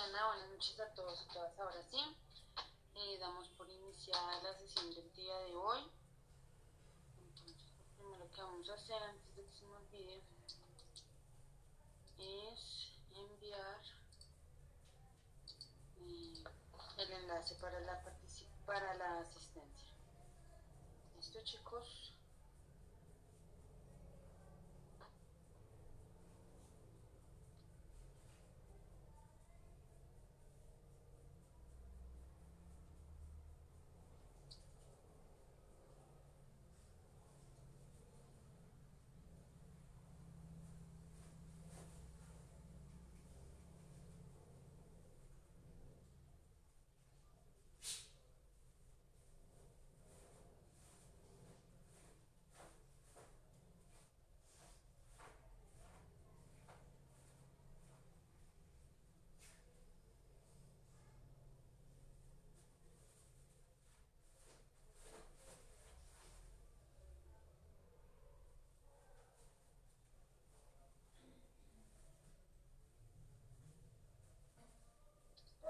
Diana, buenas noches a todos y todas. Ahora sí, damos por iniciada la sesión del día de hoy. Entonces, lo primero que vamos a hacer antes de que se me olvide es enviar el enlace para la asistencia. ¿Listo, chicos?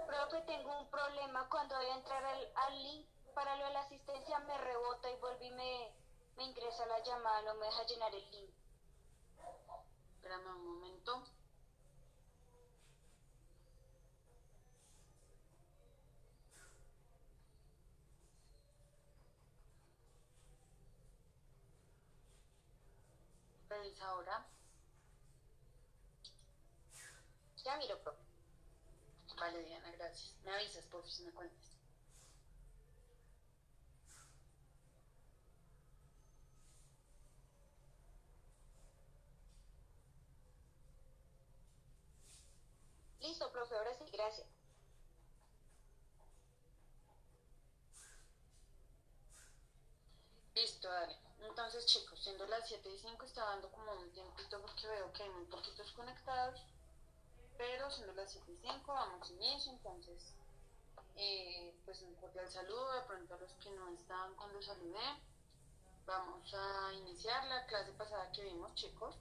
Profe, tengo un problema. Cuando voy a entrar al link para lo de la asistencia me rebota y vuelve y me ingresa la llamada, no me deja llenar el link. Espérame un momento. Revisa ahora. Ya miro, profe. Vale, Diana, gracias. Me avisas, por si me cuentas. Listo, profe, ahora sí, gracias. Listo, dale. Entonces, chicos, siendo las 7:05, está dando como un tiempito porque veo que hay muy poquitos conectados. Pero siendo las 7:05, vamos a inicio. Entonces, pues un cordial saludo de pronto a los que no estaban cuando saludé. Vamos a iniciar la clase pasada que vimos, chicos.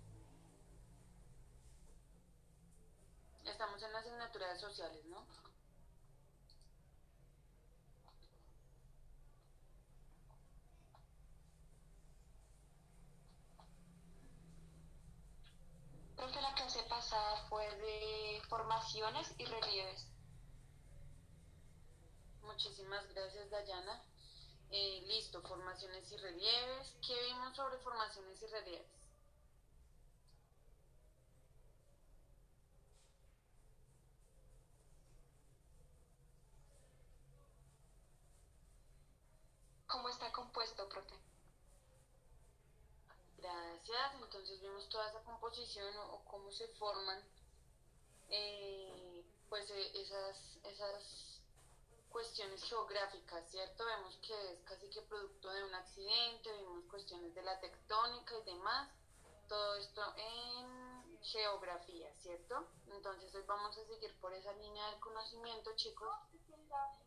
Estamos en la asignatura de sociales, ¿no? Profe, la clase pasada fue de formaciones y relieves. Muchísimas gracias, Dayana. Listo, formaciones y relieves. ¿Qué vimos sobre formaciones y relieves? ¿Cómo está compuesto, profe? Gracias. Entonces vimos toda esa composición o cómo se forman pues esas cuestiones geográficas, ¿cierto? Vemos que es casi que producto de un accidente, vimos cuestiones de la tectónica y demás, todo esto en geografía, ¿cierto? Entonces hoy vamos a seguir por esa línea del conocimiento, chicos,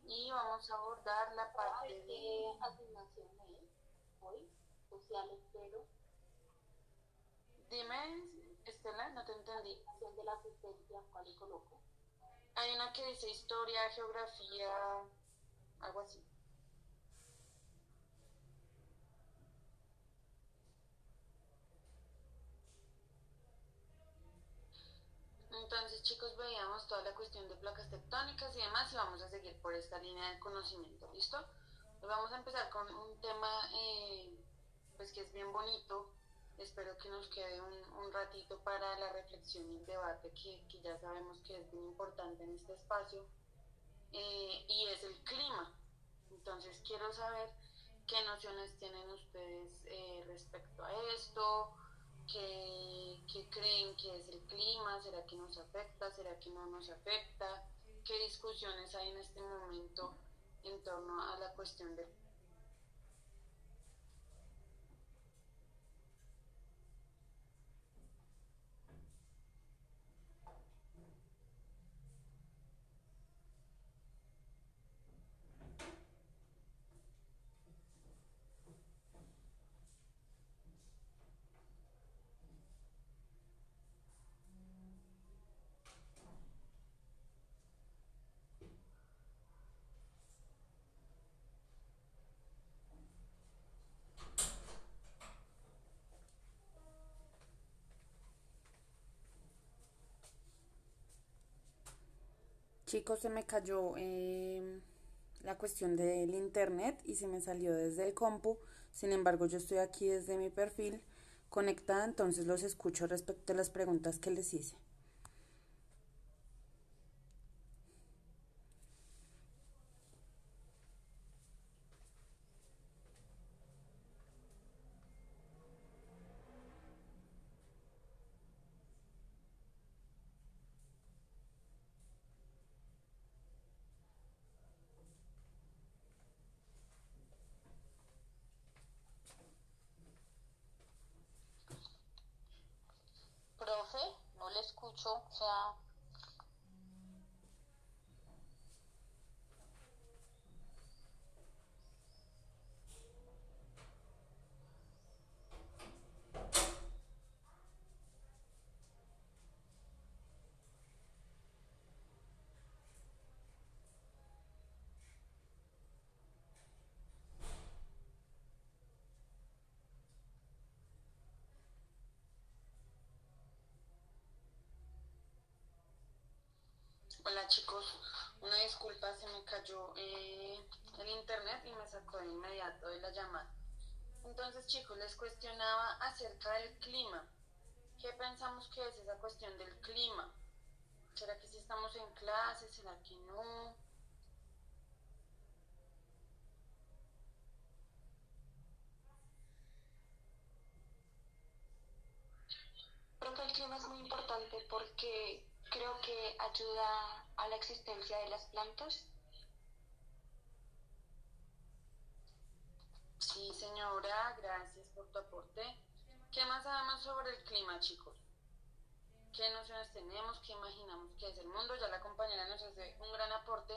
y vamos a abordar la parte de... asignación es hoy? Sociales, pero Dime, Estela, no te entendí. asignación de la asistencia, ¿cuál le coloco? Hay una que dice historia, geografía, algo así. Entonces, chicos, veíamos toda la cuestión de placas tectónicas y demás y vamos a seguir por esta línea de conocimiento, ¿listo? Pues vamos a empezar con un tema pues que es bien bonito. Espero que nos quede un ratito para la reflexión y el debate que ya sabemos que es bien importante en este espacio y es el clima. Entonces, quiero saber qué nociones tienen ustedes respecto a esto, qué creen que es el clima, será que nos afecta, será que no nos afecta, qué discusiones hay en este momento en torno a la cuestión del Chicos, se me cayó la cuestión del internet y se me salió desde el compu. Sin embargo, yo estoy aquí desde mi perfil conectada, entonces los escucho respecto a las preguntas que les hice. Profe, no le escucho, o sea, Hola chicos, una disculpa, se me cayó el internet y me sacó de inmediato de la llamada. Entonces chicos, les cuestionaba acerca del clima. ¿Qué pensamos que es esa cuestión del clima? ¿Será que si estamos en clase? ¿Será que no? Creo que el clima es muy importante porque creo que ayuda a la existencia de las plantas. Sí, señora, gracias por tu aporte. ¿Qué más sabemos sobre el clima, chicos? ¿Qué nociones tenemos? ¿Qué imaginamos que es el mundo? Ya la compañera nos hace un gran aporte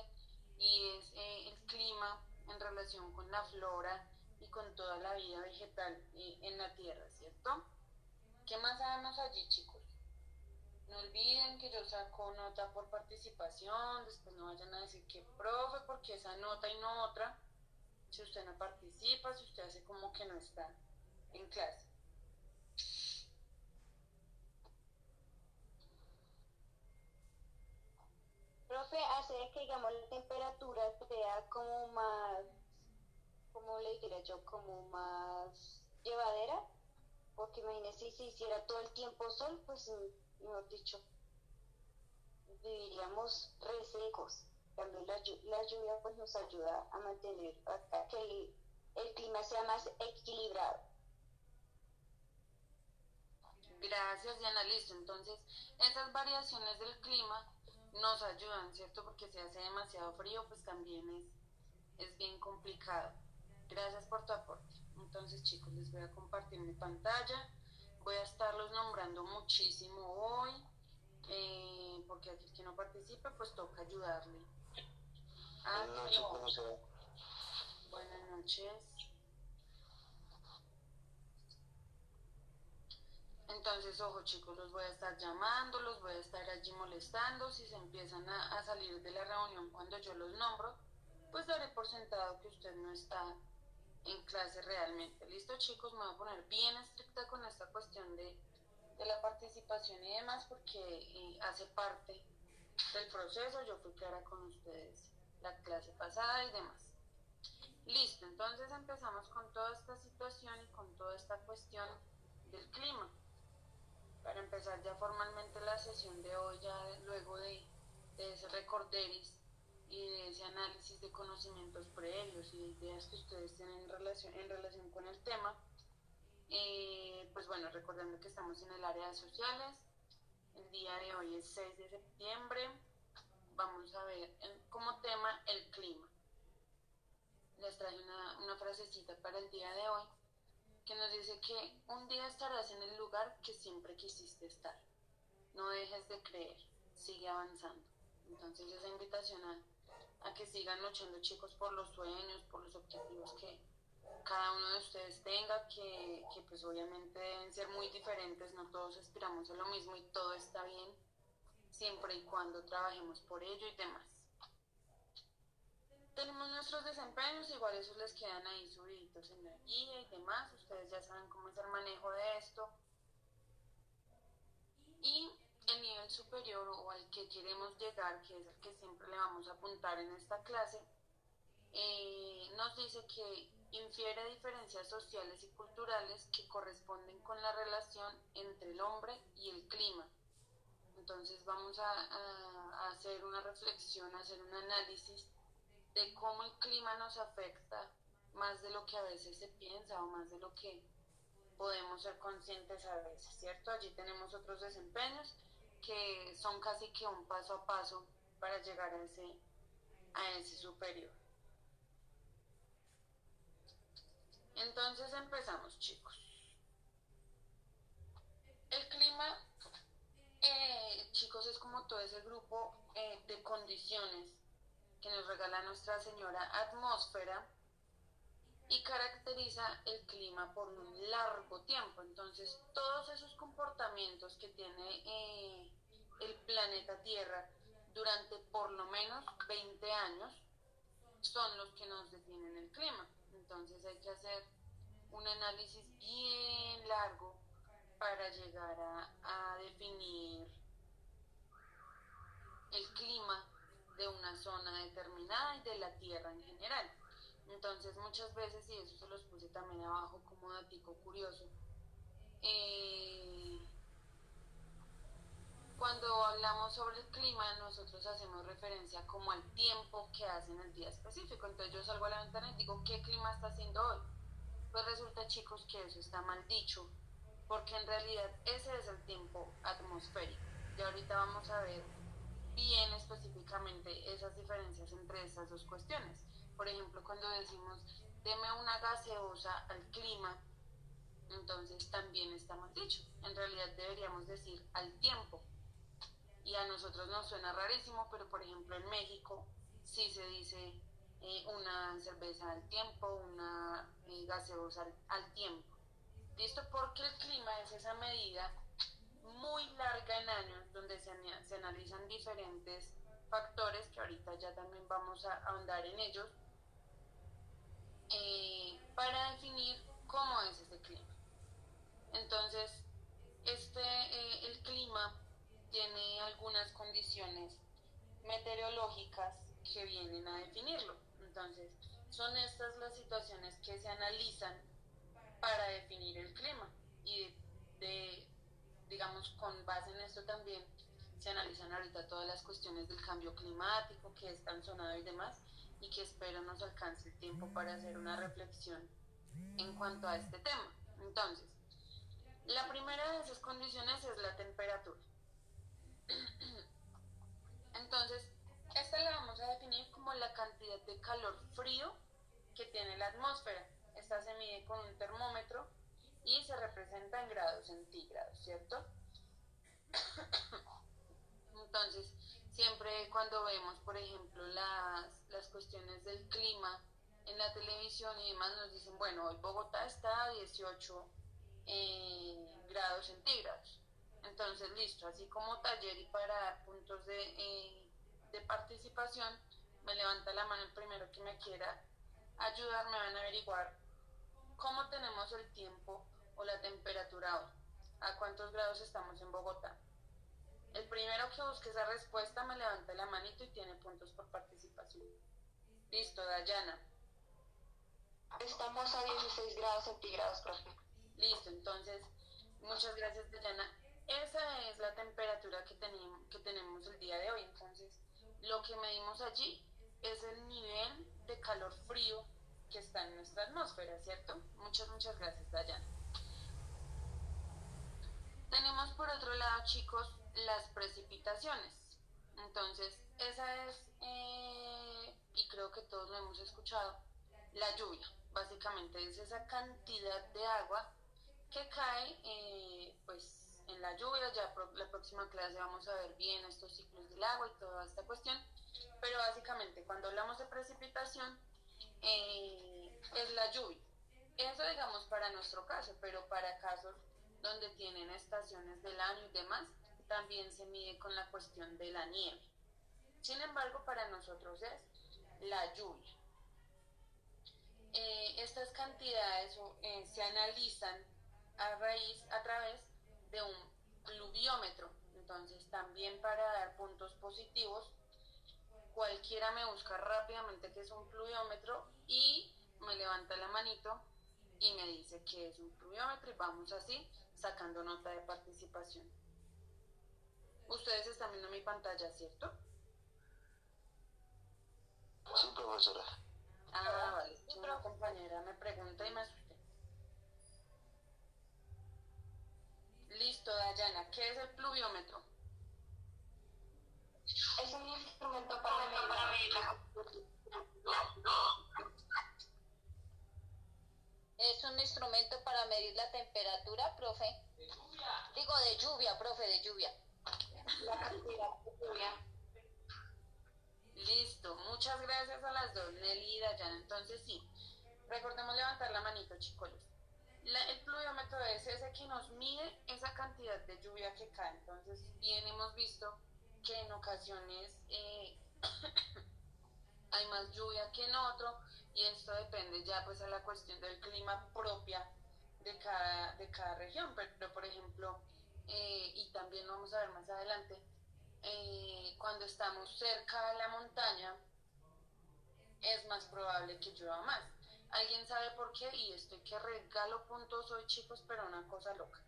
y es el clima en relación con la flora y con toda la vida vegetal en la Tierra, ¿cierto? ¿Qué más sabemos allí, chicos? No olviden que yo saco nota por participación, después no vayan a decir que profe, porque esa nota y no otra, si usted no participa, si usted hace como que no está en clase. Profe, hace que digamos la temperatura sea como más, ¿cómo le diría yo? Como más llevadera, porque imagínese si hiciera todo el tiempo sol, pues mejor dicho, viviríamos resecos. También la lluvia pues nos ayuda a mantener a que el clima sea más equilibrado. Gracias, Diana, listo. Entonces, esas variaciones del clima nos ayudan, ¿cierto? Porque si hace demasiado frío, pues también es bien complicado. Gracias por tu aporte. Entonces, chicos, les voy a compartir mi pantalla. Voy a estarlos nombrando muchísimo hoy, porque aquel que no participe, pues toca ayudarle. buenas noches, profesora. Buenas noches. Entonces, ojo chicos, los voy a estar llamando, los voy a estar allí molestando. Si se empiezan a salir de la reunión cuando yo los nombro, pues daré por sentado que usted no está en clase realmente. Listo chicos, me voy a poner bien estricta con esta cuestión de la participación y demás, porque hace parte del proceso. Yo fui clara con ustedes la clase pasada y demás. Listo, entonces empezamos con toda esta situación y con toda esta cuestión del clima. Para empezar ya formalmente la sesión de hoy, ya luego de ese recorderis y de ese análisis de conocimientos previos y de ideas que ustedes tienen en relación con el tema, pues bueno, recordando que estamos en el área de sociales, el día de hoy es 6 de septiembre, vamos a ver como tema el clima. Les traje una frasecita para el día de hoy que nos dice que un día estarás en el lugar que siempre quisiste estar. No dejes de creer, sigue avanzando. Entonces esa invitación a que sigan luchando chicos por los sueños, por los objetivos que cada uno de ustedes tenga, que pues obviamente deben ser muy diferentes, no todos aspiramos a lo mismo y todo está bien, siempre y cuando trabajemos por ello y demás. Tenemos nuestros desempeños, igual esos les quedan ahí subiditos en la guía y demás, ustedes ya saben cómo es el manejo de esto. Y el nivel superior o al que queremos llegar, que es el que siempre le vamos a apuntar en esta clase, nos dice que infiere diferencias sociales y culturales que corresponden con la relación entre el hombre y el clima. Entonces vamos a hacer una reflexión, a hacer un análisis de cómo el clima nos afecta más de lo que a veces se piensa o más de lo que podemos ser conscientes a veces, ¿cierto? Allí tenemos otros desempeños que son casi que un paso a paso para llegar a ese superior. Entonces empezamos, chicos. El clima, chicos, es como todo ese grupo de condiciones que nos regala Nuestra Señora Atmósfera y caracteriza el clima por un largo tiempo. Entonces, todos esos comportamientos que tiene el planeta Tierra durante por lo menos 20 años son los que nos definen el clima. Entonces hay que hacer un análisis bien largo para llegar a definir el clima de una zona determinada y de la Tierra en general. Entonces muchas veces, y eso se los puse también abajo como datico curioso, cuando hablamos sobre el clima nosotros hacemos referencia como al tiempo que hace en el día específico. Entonces yo salgo a la ventana y digo, ¿qué clima está haciendo hoy? Pues resulta, chicos, que eso está mal dicho, porque en realidad ese es el tiempo atmosférico. Y ahorita vamos a ver bien específicamente esas diferencias entre estas dos cuestiones. Por ejemplo, cuando decimos deme una gaseosa al clima, entonces también está mal dicho. En realidad deberíamos decir al tiempo. Y a nosotros nos suena rarísimo, pero por ejemplo en México sí se dice una cerveza al tiempo, una gaseosa al tiempo. ¿Listo? Porque el clima es esa medida muy larga en años donde se analizan diferentes factores que ahorita ya también vamos a ahondar en ellos para definir cómo es ese clima. Entonces, el clima tiene algunas condiciones meteorológicas que vienen a definirlo. Entonces, son estas las situaciones que se analizan para definir el clima y digamos, con base en esto también se analizan ahorita todas las cuestiones del cambio climático que es tan sonado y demás, y que espero nos alcance el tiempo para hacer una reflexión en cuanto a este tema. Entonces, la primera de esas condiciones es la temperatura. Entonces, esta la vamos a definir como la cantidad de calor frío que tiene la atmósfera. Esta se mide con un termómetro y se representa en grados centígrados, ¿cierto? Entonces, siempre cuando vemos, por ejemplo, las cuestiones del clima en la televisión y demás, nos dicen, bueno, hoy Bogotá está a 18 grados centígrados. Entonces, listo, así como taller y para dar puntos de participación, me levanta la mano el primero que me quiera ayudar, me van a averiguar cómo tenemos el tiempo o la temperatura hoy, a cuántos grados estamos en Bogotá. El primero que busque esa respuesta me levanta la manito y tiene puntos por participación. Listo, Dayana. Estamos a 16 grados centígrados, profe. Listo, entonces, muchas gracias, Dayana. Esa es la temperatura que tenemos el día de hoy. Entonces, lo que medimos allí es el nivel de calor frío que está en nuestra atmósfera, ¿cierto? Muchas gracias, Dayana. Tenemos por otro lado, chicos, las precipitaciones. Entonces, esa es, y creo que todos lo hemos escuchado, la lluvia. Básicamente es esa cantidad de agua que cae, pues, en la lluvia. Ya la próxima clase vamos a ver bien estos ciclos del agua y toda esta cuestión. Pero básicamente, cuando hablamos de precipitación, es la lluvia. Eso, digamos, para nuestro caso, pero para casos donde tienen estaciones del año y demás, también se mide con la cuestión de la nieve. Sin embargo, para nosotros es la lluvia. Estas cantidades se analizan a través de un pluviómetro. Entonces también para dar puntos positivos, cualquiera me busca rápidamente que es un pluviómetro y me levanta la manito y me dice que es un pluviómetro y vamos así sacando nota de participación. Ustedes están viendo mi pantalla, ¿cierto? Sí, profesora. Ah, vale. Una compañera me pregunta y me asusté. Listo, Dayana. ¿Qué es el pluviómetro? Es un instrumento para medir Es un instrumento para medir la temperatura, profe. Digo, de lluvia, profe, de lluvia. la cantidad de lluvia. Listo. Muchas gracias a las dos, Nelly y Dayana. Entonces sí, recordemos levantar la manito, chicos. El pluviómetro es ese que nos mide esa cantidad de lluvia que cae. Entonces, bien hemos visto que en ocasiones hay más lluvia que en otro y esto depende ya pues a la cuestión del clima propia de cada región. Pero por ejemplo, y también lo vamos a ver más adelante, cuando estamos cerca de la montaña es más probable que llueva más. ¿Alguien sabe por qué? Y estoy que regalo puntos hoy, chicos, pero una cosa loca.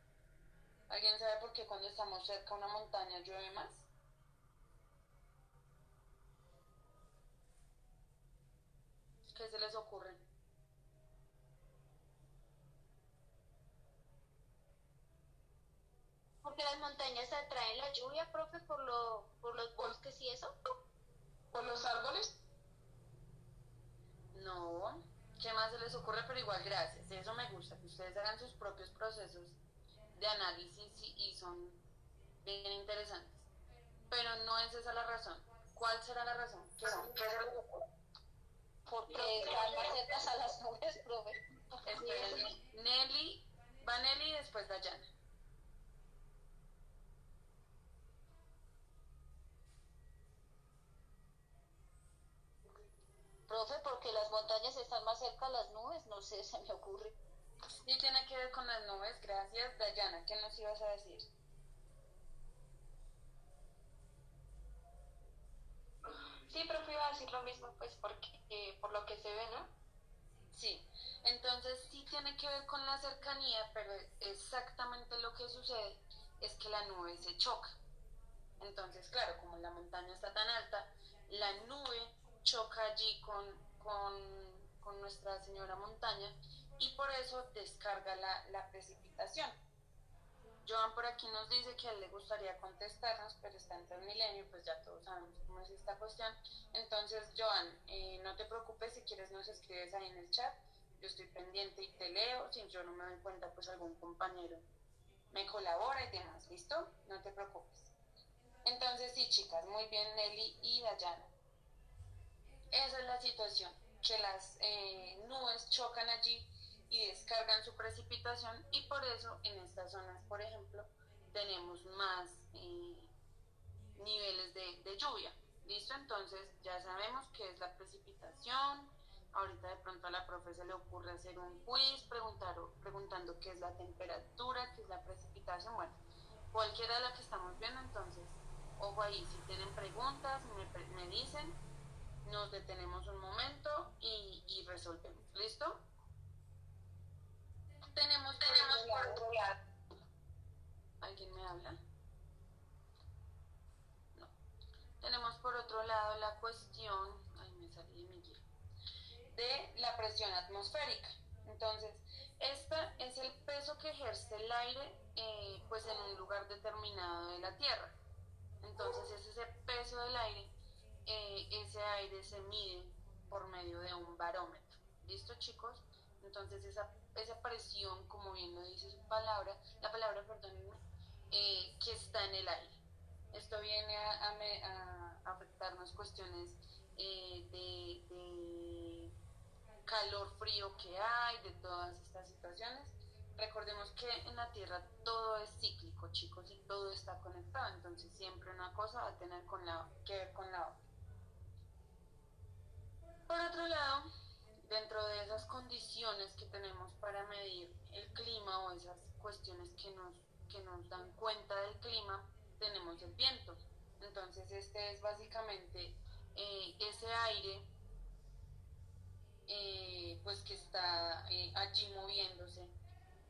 ¿Alguien sabe por qué cuando estamos cerca a una montaña llueve más? ¿Qué se les ocurre? Porque las montañas atraen la lluvia, profe, por los bosques y eso. ¿Por los árboles? No. ¿Qué más se les ocurre? Pero igual, gracias. Eso me gusta, que ustedes hagan sus propios procesos de análisis y son bien interesantes. Pero no es esa la razón. ¿Cuál será la razón? ¿Qué son? Porque están más cerca a las nubes, profe. Esperen, Nelly, va Nelly y después Dayana. Profe, porque las montañas están más cerca a las nubes, no sé, se me ocurre. Sí, tiene que ver con las nubes, gracias. Dayana, ¿qué nos ibas a decir? Sí, profe, iba a decir lo mismo, pues, porque por lo que se ve, ¿no? Sí, entonces sí tiene que ver con la cercanía, pero exactamente lo que sucede es que la nube se choca. Entonces, claro, como la montaña está tan alta, la nube choca allí con Nuestra Señora Montaña y por eso descarga la precipitación. Joan por aquí nos dice que a él le gustaría contestarnos, pero está en Transmilenio, pues ya todos sabemos cómo es esta cuestión. Entonces, Joan, no te preocupes, si quieres nos escribes ahí en el chat, yo estoy pendiente y te leo, si yo no me doy cuenta, pues algún compañero me colabora y demás, ¿listo? No te preocupes. Entonces, sí, chicas, muy bien, Nelly y Dayana. Esa es la situación, que las nubes chocan allí y descargan su precipitación y por eso en estas zonas, por ejemplo, tenemos más niveles de lluvia. ¿Listo? Entonces ya sabemos qué es la precipitación. Ahorita de pronto a la profe se le ocurre hacer un quiz preguntando qué es la temperatura, qué es la precipitación. Bueno, cualquiera de la que estamos viendo, entonces, ojo ahí, si tienen preguntas, me dicen, nos detenemos un momento y resolvemos. ¿Listo? Tenemos por otro lado. ¿Alguien me habla? No. Tenemos por otro lado la cuestión, ay, me salí de mi guía, de la presión atmosférica. Entonces, esta es el peso que ejerce el aire pues en un lugar determinado de la Tierra. Entonces, es ese peso del aire, ese aire se mide por medio de un barómetro. ¿Listo, chicos? Entonces, esa presión, como bien lo dice la palabra, perdónenme, que está en el aire. Esto viene a afectarnos cuestiones de calor, frío que hay, de todas estas situaciones. Recordemos que en la Tierra todo es cíclico, chicos, y todo está conectado, entonces siempre una cosa va a tener que ver con la otra. Por otro lado, dentro de esas condiciones que tenemos para medir el clima o esas cuestiones que nos dan cuenta del clima, tenemos el viento. Entonces este es básicamente ese aire pues que está allí moviéndose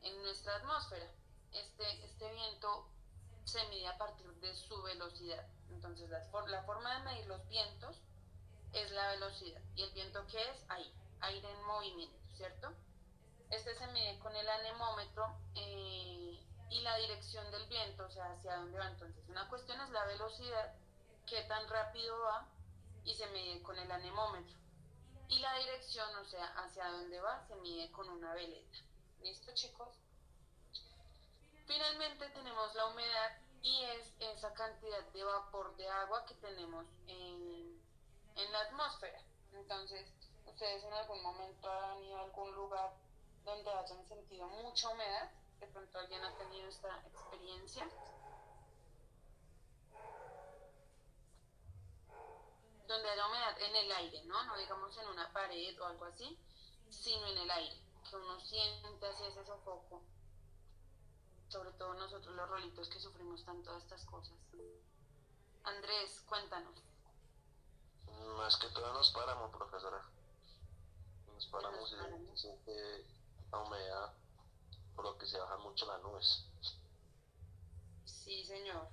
en nuestra atmósfera. Este viento se mide a partir de su velocidad. Entonces la forma de medir los vientos es la velocidad. ¿Y el viento qué es? Ahí, aire en movimiento, ¿cierto? Este se mide con el anemómetro y la dirección del viento, o sea, hacia dónde va. Entonces, una cuestión es la velocidad, qué tan rápido va, y se mide con el anemómetro. Y la dirección, o sea, hacia dónde va, se mide con una veleta. ¿Listo, chicos? Finalmente tenemos la humedad y es esa cantidad de vapor de agua que tenemos en la atmósfera. Entonces, ustedes en algún momento han ido a algún lugar donde hayan sentido mucha humedad. De pronto alguien ha tenido esta experiencia. Donde haya humedad en el aire, ¿no? No digamos en una pared o algo así, sino en el aire, que uno siente así ese sofoco. Sobre todo nosotros los rolitos que sufrimos tanto de estas cosas. Andrés, cuéntanos. Más que todo nos paramos, profesora. Nos paramos y se siente la humedad, por lo que se bajan mucho las nubes. Sí, señor.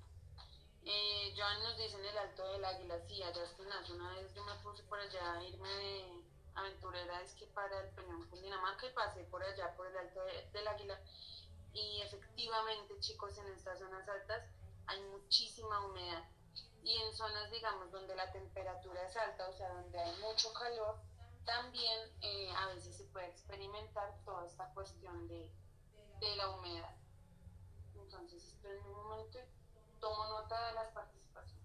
Joan nos dice en el Alto del Águila, sí, allá está Ignacio. Una vez yo me puse por allá a irme de aventurera, es que para el Peñón Cundinamarca, y pasé por allá por el Alto del Águila. Y efectivamente, chicos, en estas zonas altas hay muchísima humedad. Y en zonas, digamos, donde la temperatura es alta, o sea, donde hay mucho calor, también a veces se puede experimentar toda esta cuestión de la humedad. Entonces, esperen un momento, tomo nota de las participaciones.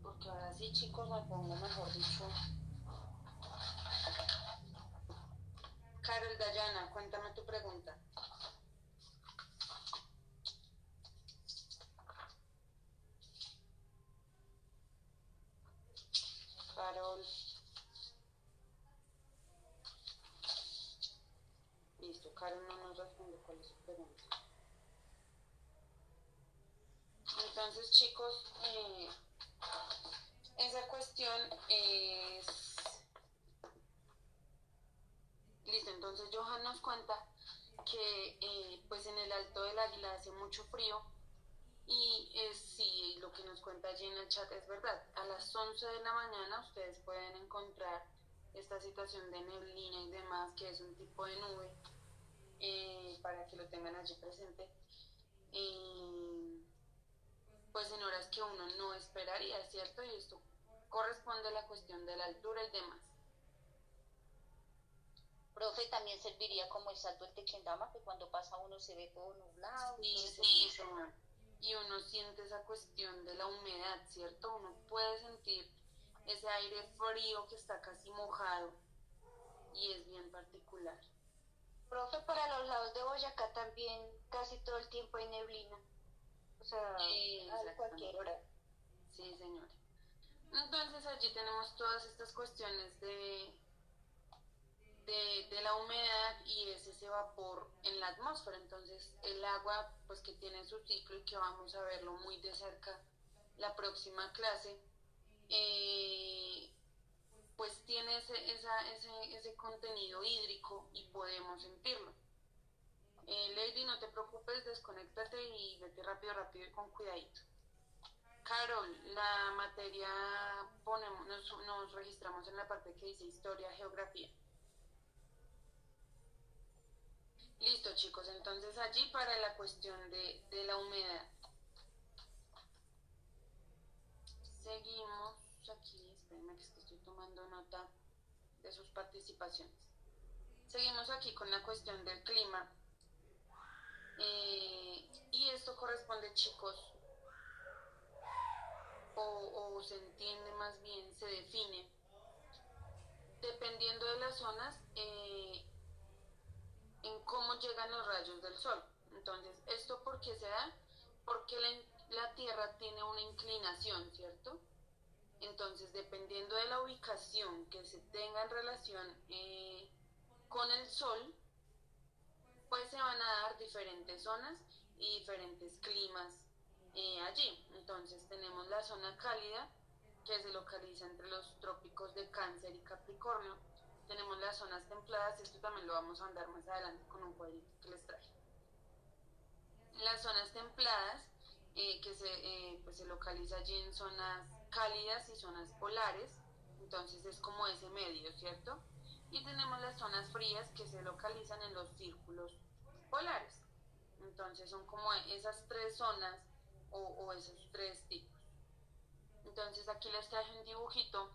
Porque ahora sí, chicos, me pongo, mejor dicho. Carol Dayana, cuéntame tu pregunta. Carol. Listo, Carol no nos responde cuál es su pregunta. Entonces, chicos, esa cuestión es... Listo, entonces Johan nos cuenta que pues en el Alto del Águila hace mucho frío y sí, lo que nos cuenta allí en el chat es verdad. A las 11 de la mañana ustedes pueden encontrar esta situación de neblina y demás, que es un tipo de nube, para que lo tengan allí presente, pues en horas que uno no esperaría, ¿cierto? Y esto corresponde a la cuestión de la altura y demás. Profe, también serviría como el salto del Tequendama, que cuando pasa uno se ve todo nublado. Sí, señor. Y uno siente esa cuestión de la humedad, ¿cierto? Uno puede sentir ese aire frío que está casi mojado y es bien particular. Profe, para los lados de Boyacá también casi todo el tiempo hay neblina. O sea, a cualquier hora. Sí, señor. Entonces allí tenemos todas estas cuestiones de la humedad y es ese vapor en la atmósfera. Entonces el agua, pues que tiene su ciclo y que vamos a verlo muy de cerca la próxima clase, pues tiene ese contenido hídrico y podemos sentirlo. Lady, no te preocupes, desconéctate y vete rápido y con cuidadito. Carol, la materia nos registramos en la parte que dice historia, geografía. Listo, chicos, entonces allí para la cuestión de la humedad. Seguimos aquí, espérenme que estoy tomando nota de sus participaciones. Seguimos aquí con la cuestión del clima. Y esto corresponde, chicos, o se entiende más bien, se define, dependiendo de las zonas, en cómo llegan los rayos del sol. Entonces, ¿esto por qué se da? Porque la Tierra tiene una inclinación, ¿cierto? Entonces, dependiendo de la ubicación que se tenga en relación con el sol, pues se van a dar diferentes zonas y diferentes climas allí. Entonces tenemos la zona cálida, que se localiza entre los trópicos de Cáncer y Capricornio. Tenemos las zonas templadas, esto también lo vamos a andar más adelante con un cuadrito que les traje. Las zonas templadas, pues se localiza allí en zonas cálidas y zonas polares, entonces es como ese medio, ¿cierto? Y tenemos las zonas frías que se localizan en los círculos polares. Entonces son como esas tres zonas o esos tres tipos. Entonces aquí les traje un dibujito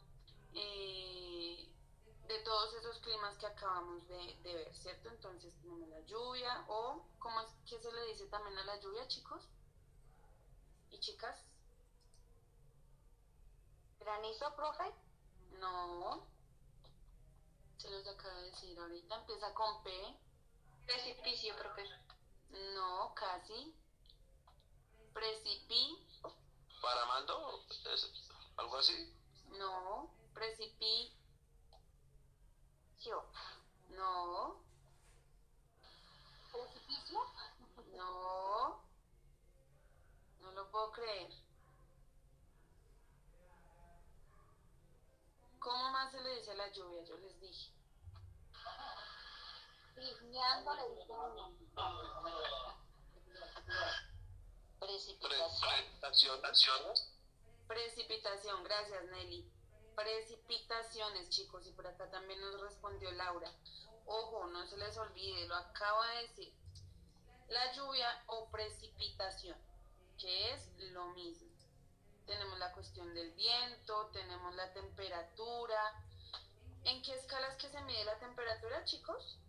de todos esos climas que acabamos de ver, ¿cierto? Entonces tenemos la lluvia o, ¿cómo es que se le dice también a la lluvia, chicos y chicas? ¿Granizo, profe? No, se los acabo de decir ahorita, empieza con P. Precipicio, profesor. No, casi. ¿Paramando? ¿Es algo así? No, no, ¿Precipicio? no, no lo puedo creer. ¿Cómo más se le dice a la lluvia? Yo les dije. Crisneando le dicen precipitación. Precipitación, gracias Nelly. Precipitaciones, chicos, y por acá también nos respondió Laura. Ojo, no se les olvide, lo acabo de decir. La lluvia o precipitación, que es lo mismo. Tenemos la cuestión del viento, tenemos la temperatura. ¿En qué escala es que se mide la temperatura, chicos?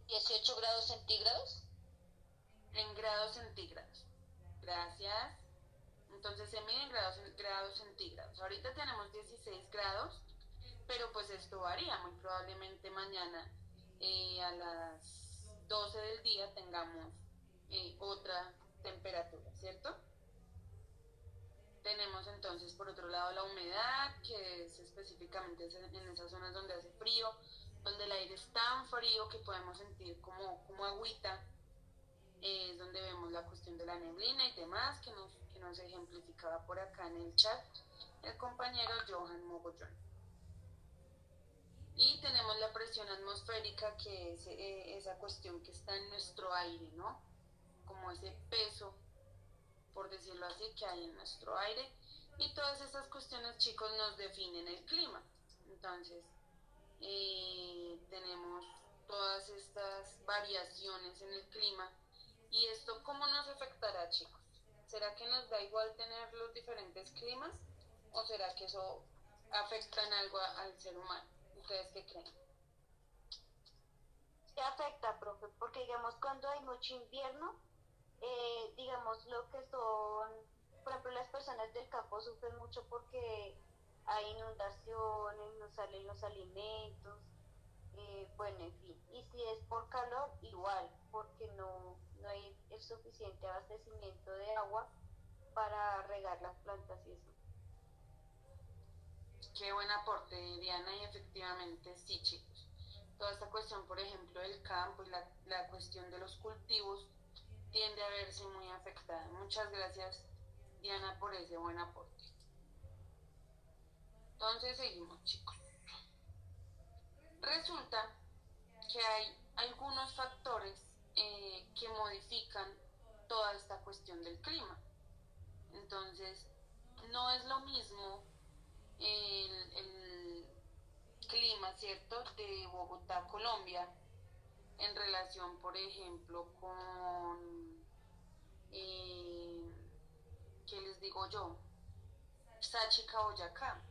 18 grados centígrados. En grados centígrados. Gracias. Entonces se mide en grados centígrados. Ahorita tenemos 16 grados, pero pues esto varía. Muy probablemente mañana a las 12 del día tengamos otra temperatura, ¿cierto? Tenemos entonces por otro lado la humedad, que es específicamente en esas zonas donde hace frío, donde el aire es tan frío que podemos sentir como agüita. Es donde vemos la cuestión de la neblina y demás que nos ejemplificaba por acá en el chat el compañero Johan Mogollón. Y tenemos la presión atmosférica, que es esa cuestión que está en nuestro aire, ¿no? Como ese peso, por decirlo así, que hay en nuestro aire. Y todas esas cuestiones, chicos, nos definen el clima. Entonces, tenemos todas estas variaciones en el clima. ¿Y esto cómo nos afectará, chicos? ¿Será que nos da igual tener los diferentes climas? ¿O será que eso afecta en algo al ser humano? ¿Ustedes qué creen? Se afecta, profe, porque digamos cuando hay mucho invierno, digamos lo que son, por ejemplo, las personas del campo sufren mucho porque hay inundaciones, no salen los alimentos, bueno, en fin. Y si es por calor, igual, porque no hay el suficiente abastecimiento de agua para regar las plantas y eso. Qué buen aporte, Diana, y efectivamente sí, chicos. Toda esta cuestión, por ejemplo, del campo y la cuestión de los cultivos tiende a verse muy afectada. Muchas gracias, Diana, por ese buen aporte. Entonces seguimos, chicos. Resulta que hay algunos factores que modifican toda esta cuestión del clima. Entonces, no es lo mismo el clima, ¿cierto?, de Bogotá, Colombia, en relación, por ejemplo, con, ¿qué les digo yo? Sáchica, Boyacá,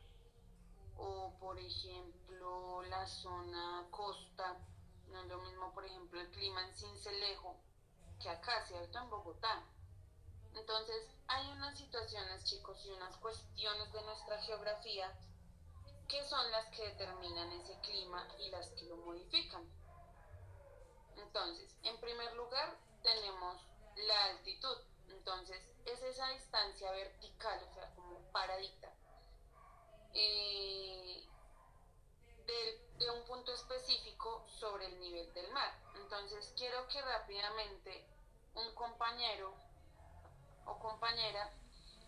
o por ejemplo la zona costa. No es lo mismo, por ejemplo, el clima en Sincelejo que acá, ¿cierto?, en Bogotá. Entonces, hay unas situaciones, chicos, y unas cuestiones de nuestra geografía que son las que determinan ese clima y las que lo modifican. Entonces, en primer lugar, tenemos la altitud. Entonces, es esa distancia vertical, o sea, como paradita, eh, de un punto específico sobre el nivel del mar. Entonces, quiero que rápidamente un compañero o compañera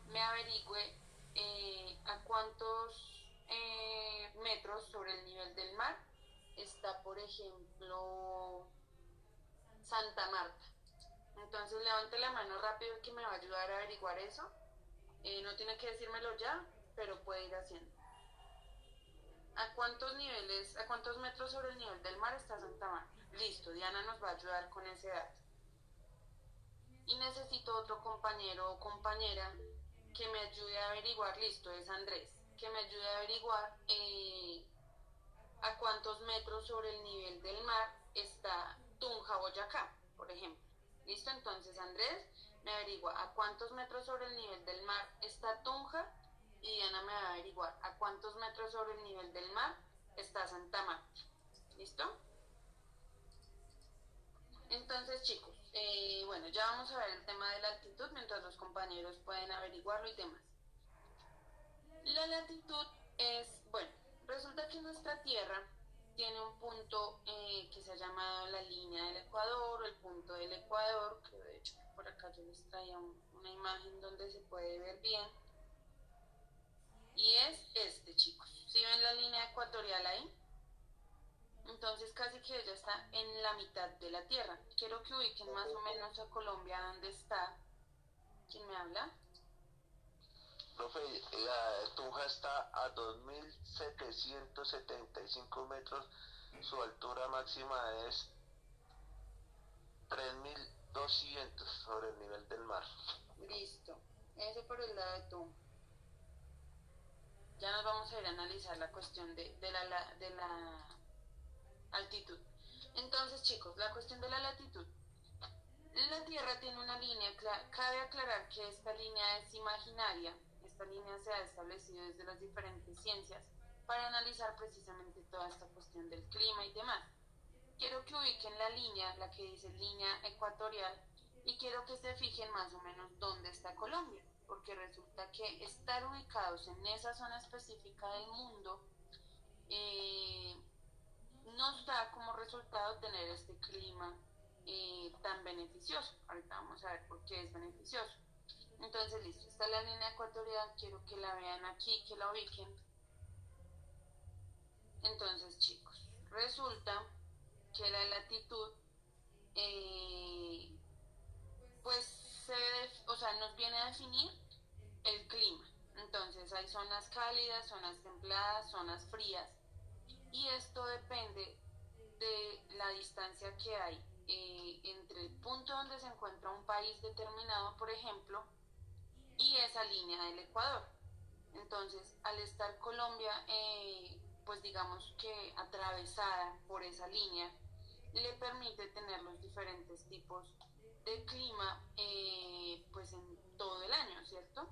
me averigüe a cuántos metros sobre el nivel del mar está, por ejemplo, Santa Marta. Entonces levante la mano rápido que me va a ayudar a averiguar eso. No tiene que decírmelo ya, pero puede ir haciendo. ¿A cuántos metros sobre el nivel del mar está Santa Marta? Listo, Diana nos va a ayudar con ese dato. Y necesito otro compañero o compañera que me ayude a averiguar, listo, es Andrés, que me ayude a averiguar a cuántos metros sobre el nivel del mar está Tunja, Boyacá, por ejemplo. ¿Listo? Entonces Andrés me averigua a cuántos metros sobre el nivel del mar está Tunja y Diana me va a averiguar a cuántos metros sobre el nivel del mar está Santa Marta. ¿Listo? Entonces, chicos, bueno, ya vamos a ver el tema de la altitud mientras los compañeros pueden averiguarlo y demás. La latitud es, bueno, resulta que nuestra Tierra tiene un punto que se ha llamado la línea del Ecuador o el punto del Ecuador, que de hecho por acá yo les traía una imagen donde se puede ver bien. Y es este, chicos. ¿Sí ven la línea ecuatorial ahí? Entonces casi que ella está en la mitad de la Tierra. Quiero que ubiquen más o menos a Colombia donde está. ¿Quién me habla? Profe, la Tunja está a 2.775 metros, su altura máxima es 3.200 sobre el nivel del mar. Listo. Ese por el lado de Tunja. Ya nos vamos a ir a analizar la cuestión de la altitud. Entonces, chicos, la cuestión de la latitud. La Tierra tiene una línea, cabe aclarar que esta línea es imaginaria. Esta línea se ha establecido desde las diferentes ciencias para analizar precisamente toda esta cuestión del clima y demás. Quiero que ubiquen la línea, la que dice línea ecuatorial, y quiero que se fijen más o menos dónde está Colombia, porque resulta que estar ubicados en esa zona específica del mundo nos da como resultado tener este clima tan beneficioso. Ahorita vamos a ver por qué es beneficioso. Entonces, listo, está la línea ecuatorial, quiero que la vean aquí, que la ubiquen. Entonces, chicos, resulta que la latitud, pues, nos viene a definir el clima. Entonces, hay zonas cálidas, zonas templadas, zonas frías, y esto depende de la distancia que hay entre el punto donde se encuentra un país determinado, por ejemplo, y esa línea del Ecuador. Entonces, al estar Colombia, pues digamos que atravesada por esa línea, le permite tener los diferentes tipos de clima pues en todo el año, ¿cierto?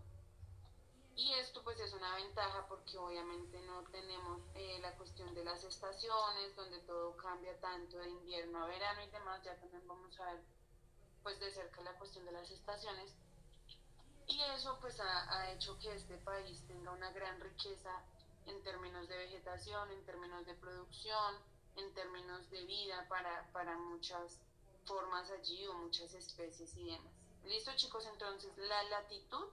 Y esto pues es una ventaja porque obviamente no tenemos la cuestión de las estaciones, donde todo cambia tanto de invierno a verano y demás. Ya también vamos a ver pues de cerca la cuestión de las estaciones. Y eso pues ha hecho que este país tenga una gran riqueza en términos de vegetación, en términos de producción, en términos de vida para muchas formas allí o muchas especies y demás. ¿Listo, chicos? Entonces la latitud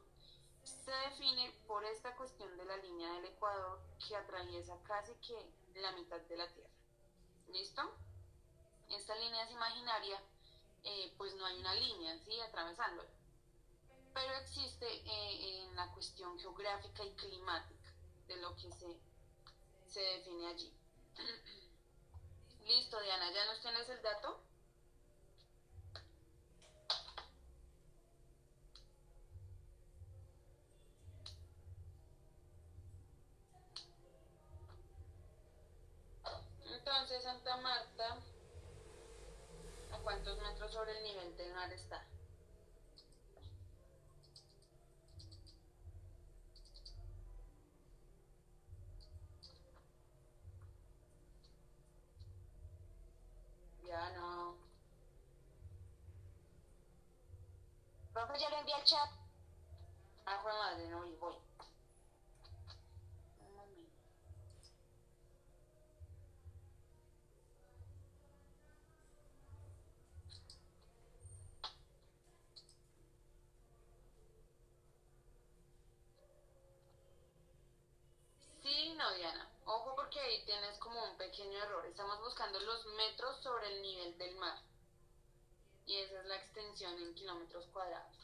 se define por esta cuestión de la línea del Ecuador que atraviesa casi que la mitad de la Tierra. ¿Listo? Esta línea es imaginaria, pues no hay una línea, ¿sí? Atravesándola. Pero existe en la cuestión geográfica y climática de lo que se define allí. Listo, Diana, ¿ya nos tienes el dato? Entonces, Santa Marta, ¿a cuántos metros sobre el nivel del mar está? Ya no. Profe, Profe, ya lo envié al chat. Ah, jue madre, no vi, voy. Un momento. Sí, no, Diana. Ojo porque ahí tienes como un pequeño error. Estamos buscando los metros sobre el nivel del mar. Y esa es la extensión en kilómetros cuadrados.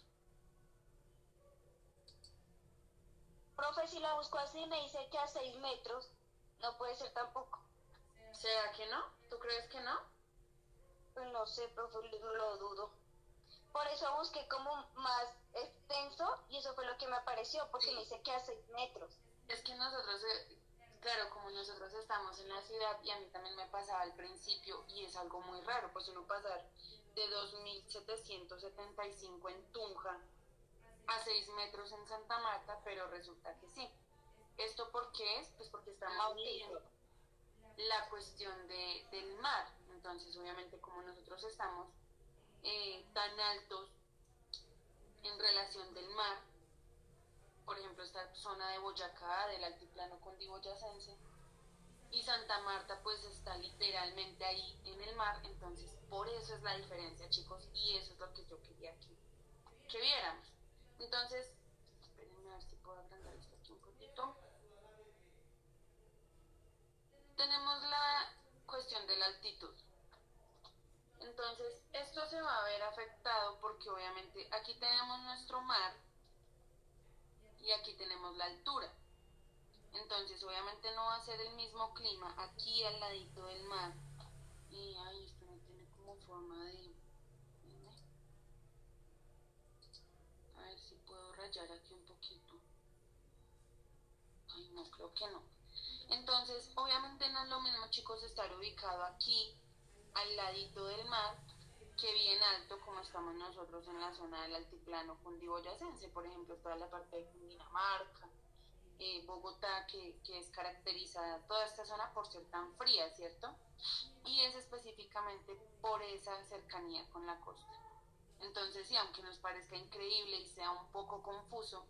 Profe, si la busco así me dice que a 6 metros. No puede ser tampoco. ¿Será que no? ¿Tú crees que no? Pues no sé, profe, lo dudo. Por eso busqué como más extenso y eso fue lo que me apareció, porque me dice que a 6 metros. Es que nosotros, claro, como nosotros estamos en la ciudad y a mí también me pasaba al principio y es algo muy raro, pues uno pasar de 2.775 en Tunja a 6 metros en Santa Marta, pero resulta que sí. ¿Esto por qué es? Pues porque estamos viendo la cuestión del mar. Entonces, obviamente, como nosotros estamos tan altos en relación del mar, por ejemplo, esta zona de Boyacá, del altiplano cundiboyacense, y Santa Marta pues está literalmente ahí en el mar, entonces por eso es la diferencia, chicos, y eso es lo que yo quería que viéramos. Entonces, espérenme a ver si puedo agrandar esto aquí un poquito. Tenemos la cuestión de la altitud. Entonces, esto se va a ver afectado porque obviamente aquí tenemos nuestro mar y aquí tenemos la altura. Entonces, obviamente no va a ser el mismo clima aquí al ladito del mar. Y ay, esto no tiene como forma de... A ver si puedo rayar aquí un poquito. Ay, no, creo que no. Entonces, obviamente no es lo mismo, chicos, estar ubicado aquí al ladito del mar que bien alto como estamos nosotros en la zona del altiplano cundiboyacense, por ejemplo, toda la parte de Cundinamarca, Bogotá, que es caracterizada toda esta zona por ser tan fría, ¿cierto? Y es específicamente por esa cercanía con la costa. Entonces, sí, aunque nos parezca increíble y sea un poco confuso,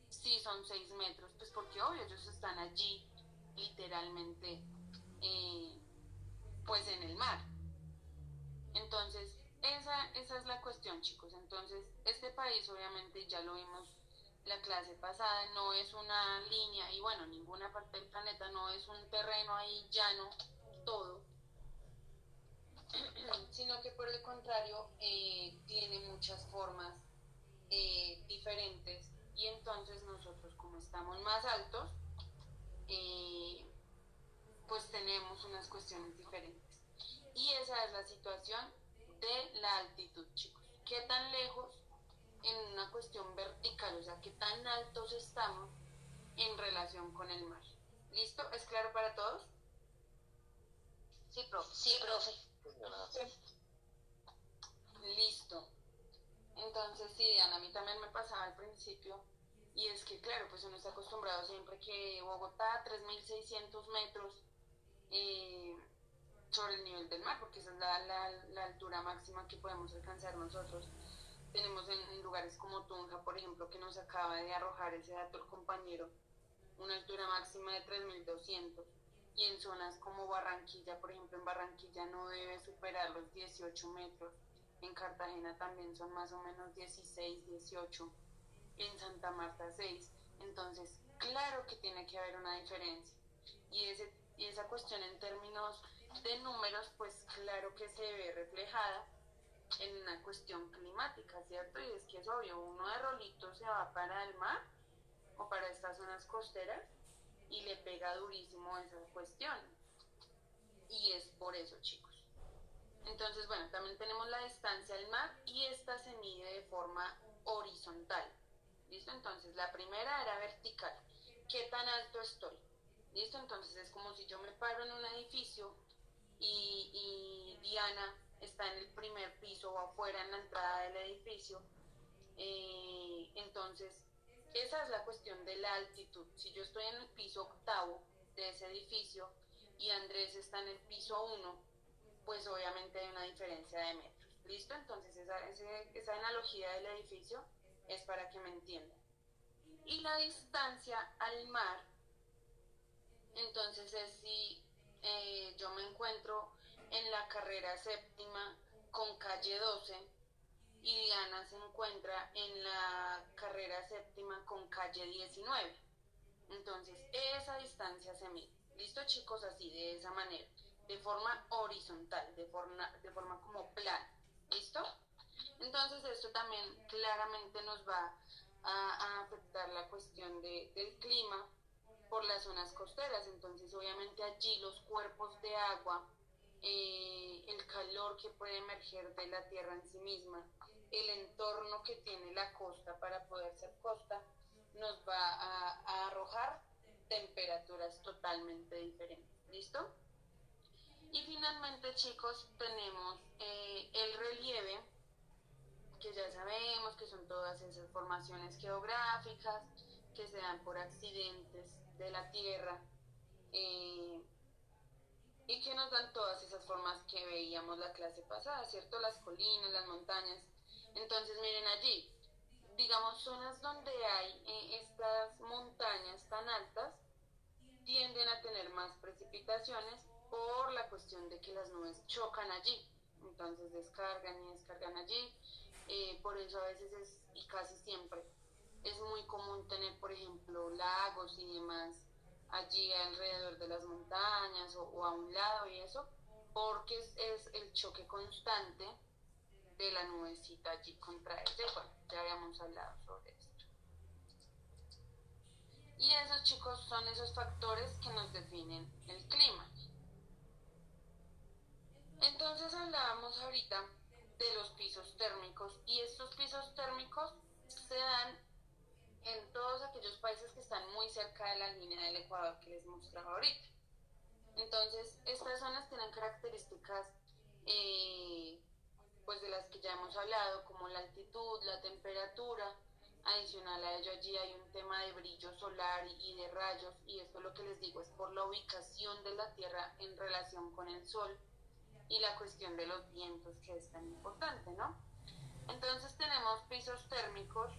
sí son 6 metros, pues porque obvio, ellos están allí, literalmente, pues en el mar. Entonces, esa es la cuestión, chicos. Entonces, este país, obviamente, ya lo vimos la clase pasada, no es una línea, y bueno, ninguna parte del planeta no es un terreno ahí llano, todo, sino que por el contrario, tiene muchas formas diferentes, y entonces nosotros, como estamos más altos, pues tenemos unas cuestiones diferentes. Y esa es la situación de la altitud, chicos. ¿Qué tan lejos en una cuestión vertical, o sea, qué tan altos estamos en relación con el mar? ¿Listo? ¿Es claro para todos? Sí, profe. Sí, profe. Listo. Entonces, sí, Diana, a mí también me pasaba al principio. Y es que, claro, pues uno está acostumbrado siempre que Bogotá, 3.600 metros eh, sobre el nivel del mar, porque esa es la altura máxima que podemos alcanzar nosotros. Tenemos en lugares como Tunja, por ejemplo, que nos acaba de arrojar ese dato el compañero, una altura máxima de 3.200. Y en zonas como Barranquilla, por ejemplo, en Barranquilla no debe superar los 18 metros. En Cartagena también son más o menos 16, 18. En Santa Marta 6. Entonces, claro que tiene que haber una diferencia. Y esa cuestión en términos de números, pues claro que se ve reflejada en una cuestión climática, ¿cierto? Y es que es obvio, uno de rolito se va para el mar o para estas zonas costeras y le pega durísimo esa cuestión. Y es por eso, chicos. Entonces, bueno, también tenemos la distancia al mar y esta se mide de forma horizontal. ¿Listo? Entonces, la primera era vertical. ¿Qué tan alto estoy? ¿Listo? Entonces, es como si yo me paro en un edificio y Diana está en el primer piso o afuera en la entrada del edificio. Entonces, esa es la cuestión de la altitud. Si yo estoy en el piso octavo de ese edificio y Andrés está en el piso 1, pues obviamente hay una diferencia de metros. ¿Listo? Entonces esa analogía del edificio es para que me entiendan. Y la distancia al mar, entonces es si yo me encuentro en la carrera séptima con calle 12 y Diana se encuentra en la carrera séptima con calle 19. Entonces, esa distancia se mide. ¿Listo, chicos? Así, de esa manera. De forma horizontal, de forma como plana. ¿Listo? Entonces, esto también claramente nos va a afectar la cuestión del clima por las zonas costeras. Entonces, obviamente allí los cuerpos de agua, el calor que puede emerger de la tierra en sí misma, el entorno que tiene la costa para poder ser costa, nos va a arrojar temperaturas totalmente diferentes. ¿Listo? Y finalmente, chicos, tenemos el relieve, que ya sabemos que son todas esas formaciones geográficas que se dan por accidentes de la tierra, y que nos dan todas esas formas que veíamos la clase pasada, ¿cierto? Las colinas, las montañas. Entonces, miren allí, digamos, zonas donde hay estas montañas tan altas tienden a tener más precipitaciones por la cuestión de que las nubes chocan allí. Entonces descargan y descargan allí. Por eso a veces y casi siempre, es muy común tener, por ejemplo, lagos y demás allí alrededor de las montañas o a un lado y eso, porque es el choque constante de la nubecita allí contra ella. Bueno, ya habíamos hablado sobre esto. Y esos, chicos, son esos factores que nos definen el clima. Entonces hablábamos ahorita de los pisos térmicos, y estos pisos térmicos se dan en todos aquellos países que están muy cerca de la línea del Ecuador que les mostraba ahorita. Entonces, estas zonas tienen características pues de las que ya hemos hablado, como la altitud, la temperatura. Adicional a ello, allí hay un tema de brillo solar y de rayos, y esto lo que les digo es por la ubicación de la Tierra en relación con el Sol y la cuestión de los vientos, que es tan importante, ¿no? Entonces tenemos pisos térmicos,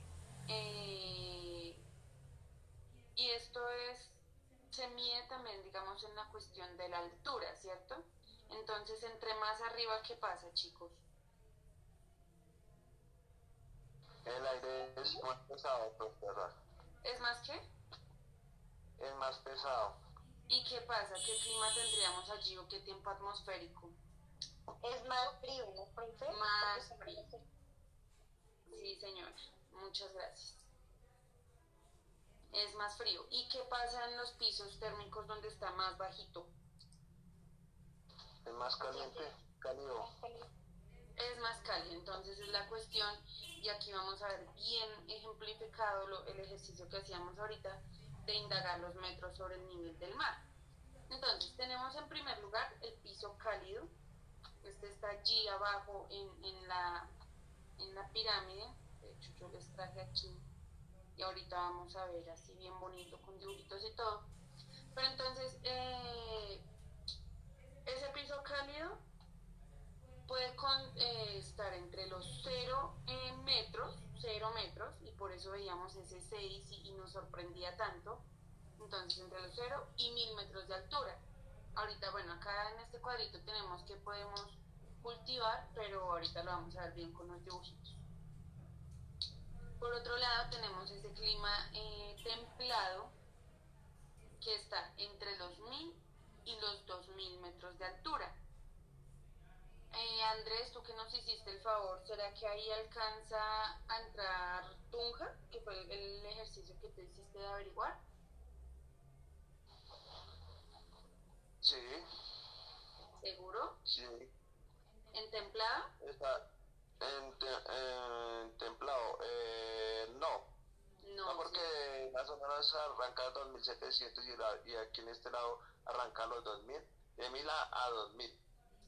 y esto se mide también, digamos, en la cuestión de la altura, ¿cierto? Entonces, entre más arriba, ¿qué pasa, chicos? El aire es más pesado, profesora. ¿Es más qué? Es más pesado. ¿Y qué pasa? ¿Qué clima tendríamos allí o qué tiempo atmosférico? Es más frío, ¿no, profe? Más frío. Sí, señora. Muchas gracias. Es más frío. ¿Y qué pasa en los pisos térmicos donde está más bajito? Es más caliente, cálido. Es más cálido. Entonces es la cuestión, y aquí vamos a ver bien ejemplificado el ejercicio que hacíamos ahorita de indagar los metros sobre el nivel del mar. Entonces tenemos en primer lugar el piso cálido. Este está allí abajo en la pirámide. De hecho, yo les traje aquí y ahorita vamos a ver así bien bonito con dibujitos y todo. Pero entonces ese piso cálido puede estar entre los 0 metros, y por eso veíamos ese 6 y nos sorprendía tanto. Entonces, entre los 0 y 1000 metros de altura. Ahorita, bueno, acá en este cuadrito tenemos que podemos cultivar, pero ahorita lo vamos a ver bien con los dibujitos. Por otro lado, tenemos ese clima templado, que está entre los 1000 y los 2000 metros de altura. Andrés, tú que nos hiciste el favor, ¿será que ahí alcanza a entrar Tunja, que fue el ejercicio que tú hiciste de averiguar? Sí. ¿Seguro? Sí. ¿En templado? Está en templado. No. No, porque Sí. más o menos arranca a 2700 y aquí en este lado arranca a los 2000, de 1000 a 2000.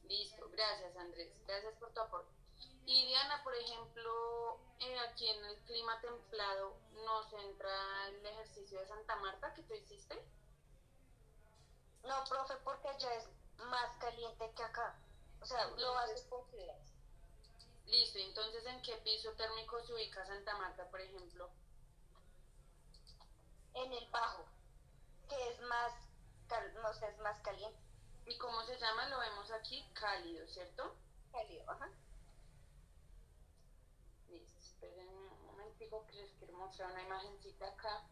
Listo, gracias Andrés, gracias por tu aporte. Y Diana, por ejemplo, aquí en el clima templado, ¿nos entra el ejercicio de Santa Marta que tú hiciste? No, profe, porque allá es más caliente que acá. O sea, lo haces por ciudades. Listo, entonces ¿en qué piso térmico se ubica Santa Marta, por ejemplo? En el bajo, que es más, no sé, es más caliente. ¿Y cómo se llama? Lo vemos aquí, cálido, ¿cierto? Cálido, ajá. Listo, espérenme un momentico que les quiero mostrar una imagencita acá.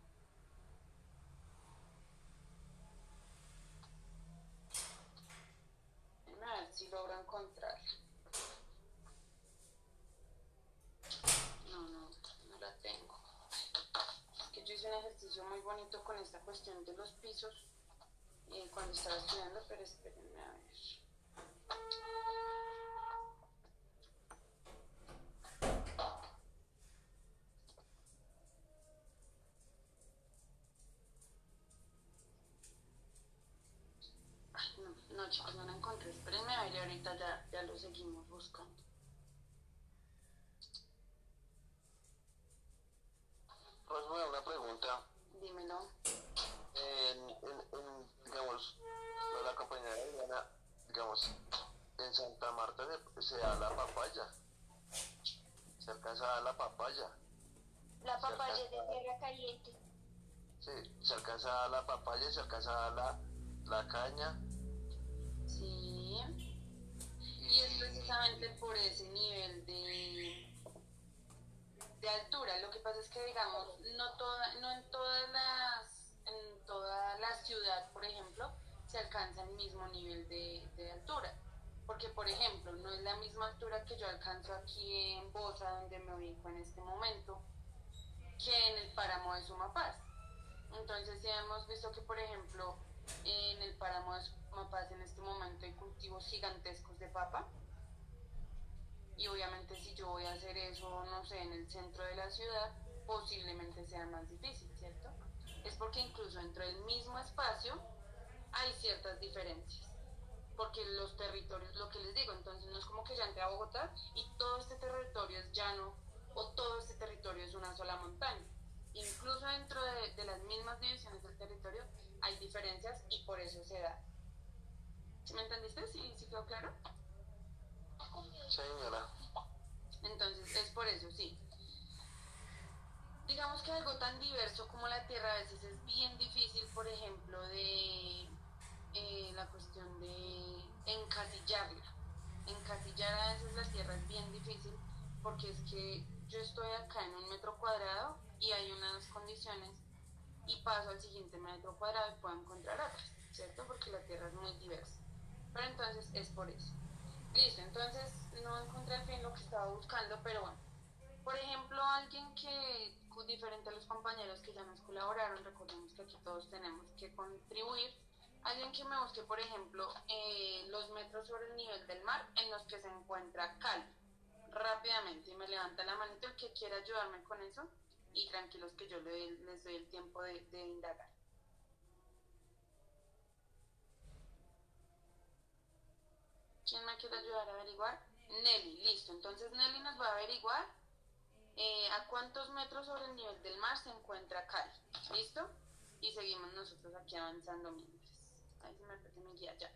A ver si logro encontrarla. No la tengo. Es que yo hice un ejercicio muy bonito con esta cuestión de los pisos cuando estaba estudiando, pero espérenme a ver. Ay, no, chicos, no la encontré. Espérenme a ver y ahorita ya lo seguimos buscando. Profe, una pregunta. Dímelo. Digamos, la compañera de Diana, digamos, en Santa Marta se da la papaya, se alcanza a dar la papaya, La se papaya alcanza, es de tierra caliente. sí, se alcanza a dar la papaya, se alcanza a dar la caña, Sí. Y es precisamente por ese nivel de altura. Lo que pasa es que, digamos, no en toda la ciudad, por ejemplo, se alcanza el mismo nivel de altura. Porque, por ejemplo, no es la misma altura que yo alcanzo aquí en Bosa, donde me ubico en este momento, que en el páramo de Sumapaz. Entonces, sí hemos visto que, por ejemplo, en el páramo de Sumapaz en este momento hay cultivos gigantescos de papa. Y obviamente si yo voy a hacer eso, no sé, en el centro de la ciudad, posiblemente sea más difícil, ¿cierto? Es porque incluso dentro del mismo espacio hay ciertas diferencias. Porque los territorios, lo que les digo, entonces no es como que ya entré a Bogotá y todo este territorio es llano o todo este territorio es una sola montaña. Incluso dentro de las mismas divisiones del territorio hay diferencias y por eso se da. ¿Sí me entendiste? ¿Sí quedó claro? señora. Entonces es por eso, sí. Digamos que algo tan diverso como la Tierra a veces es bien difícil, por ejemplo, de la cuestión de encasillarla. Encasillar a veces la Tierra es bien difícil porque es que yo estoy acá en un metro cuadrado y hay unas condiciones y paso al siguiente metro cuadrado y puedo encontrar otras, ¿cierto? Porque la Tierra es muy diversa. Pero entonces es por eso. Listo, entonces no encontré al fin lo que estaba buscando, pero bueno. Por ejemplo, alguien que, diferente a los compañeros que ya nos colaboraron, recordemos que aquí todos tenemos que contribuir, alguien que me busque, por ejemplo, los metros sobre el nivel del mar en los que se encuentra Cali, rápidamente, y me levanta la manito el que quiera ayudarme con eso, y tranquilos que yo les doy el tiempo de indagar. ¿Quién me quiere ayudar a averiguar? Nelly, listo, entonces Nelly nos va a averiguar a cuántos metros sobre el nivel del mar se encuentra Cali. ¿Listo? Y seguimos nosotros aquí avanzando mientras. Ahí se me perdió mi guía ya.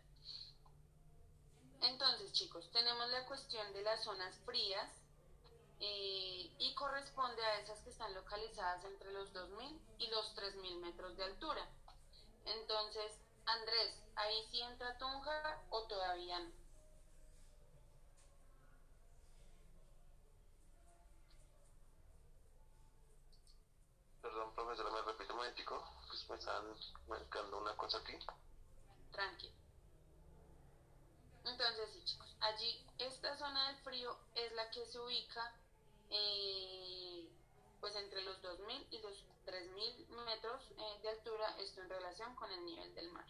Entonces, chicos, tenemos la cuestión de las zonas frías y corresponde a esas que están localizadas entre los 2000 y los 3000 metros de altura. Entonces, Andrés, ¿ahí sí entra Tunja o todavía no? Perdón, profesora, me repite un momentico, pues me están marcando una cosa aquí. Tranquilo. Entonces, sí, chicos, allí esta zona del frío es la que se ubica pues entre los 2000 y los 3000 metros de altura, esto en relación con el nivel del mar.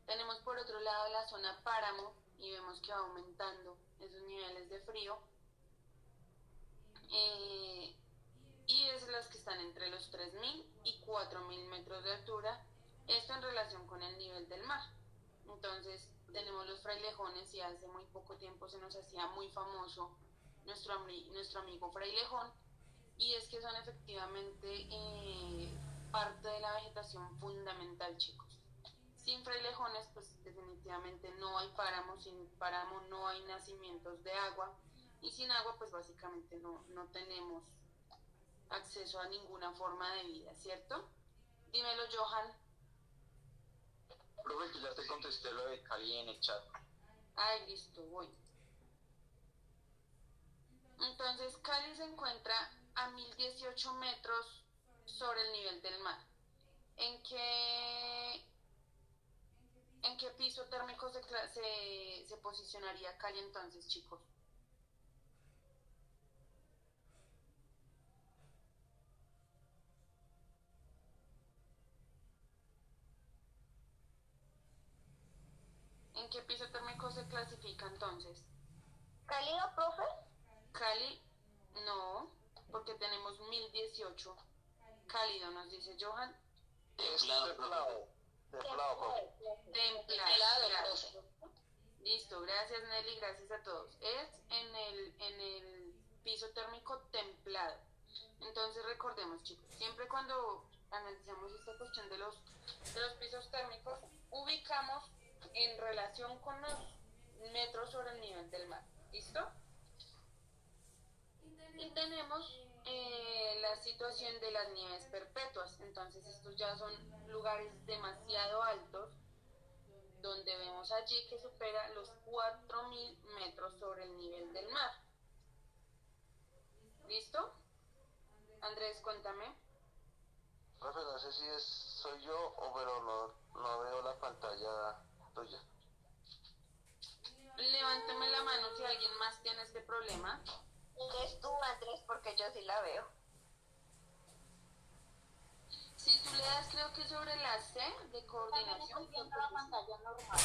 Tenemos por otro lado la zona páramo y vemos que va aumentando esos niveles de frío y es las que están entre los 3000 y 4000 metros de altura, esto en relación con el nivel del mar. Entonces tenemos los frailejones y hace muy poco tiempo se nos hacía muy famoso nuestro amigo frailejón, y es que son efectivamente parte de la vegetación fundamental, chicos. Sin frailejones pues definitivamente no hay páramo, sin páramo no hay nacimientos de agua y sin agua pues básicamente no tenemos acceso a ninguna forma de vida, ¿cierto? Dímelo, Johan. Profe, que ya te contesté lo de Cali en el chat. Ay, listo, voy. Entonces, Cali se encuentra a 1018 metros sobre el nivel del mar. ¿En qué piso térmico se posicionaría Cali entonces, chicos? ¿En qué piso térmico se clasifica entonces? ¿Cálido, profe? Cali, no, porque tenemos 1018. Cálido, nos dice Johan. Templado, profe. Templado, profe. Listo, gracias Nelly, gracias a todos. Es en el piso térmico templado. Entonces recordemos, chicos, siempre cuando analizamos esta cuestión de los pisos térmicos, ubicamos en relación con los metros sobre el nivel del mar. ¿Listo? Y tenemos la situación de las nieves perpetuas. Entonces estos ya son lugares demasiado altos, donde vemos allí que supera los 4000 metros sobre el nivel del mar. ¿Listo? Andrés, cuéntame. Profe, no sé si soy yo o pero no veo la pantalla tuya. Levánteme la mano si alguien más tiene este problema. Eres tú, Andrés, porque yo sí la veo. Si tú le das, creo que sobre la C de coordinación. La pantalla normal.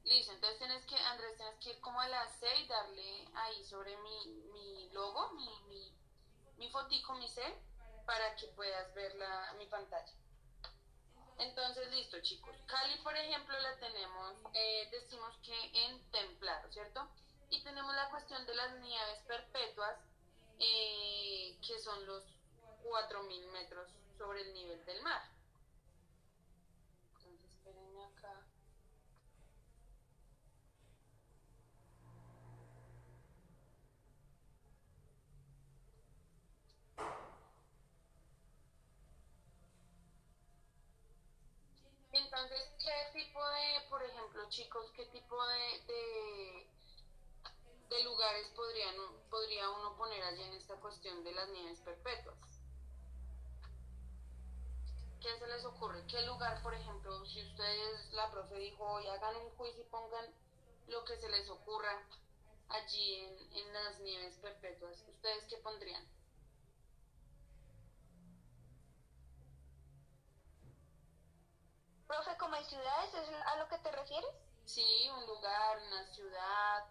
Listo, entonces Andrés, tienes que ir como a la C y darle ahí sobre mi logo, mi fotico, mi C, para que puedas ver mi pantalla. Entonces, listo, chicos. Cali, por ejemplo, la tenemos, decimos que en templado, ¿cierto? Y tenemos la cuestión de las nieves perpetuas, que son los 4000 metros sobre el nivel del mar. Entonces, espérenme acá. Entonces, ¿qué tipo por ejemplo, chicos, qué tipo de lugares podría uno poner allí en esta cuestión de las nieves perpetuas? ¿Qué se les ocurre? ¿Qué lugar, por ejemplo, si ustedes, la profe dijo, hoy hagan un quiz y pongan lo que se les ocurra allí en las nieves perpetuas, ¿ustedes qué pondrían? Profe, ¿como en ciudades es a lo que te refieres? Sí, un lugar, una ciudad.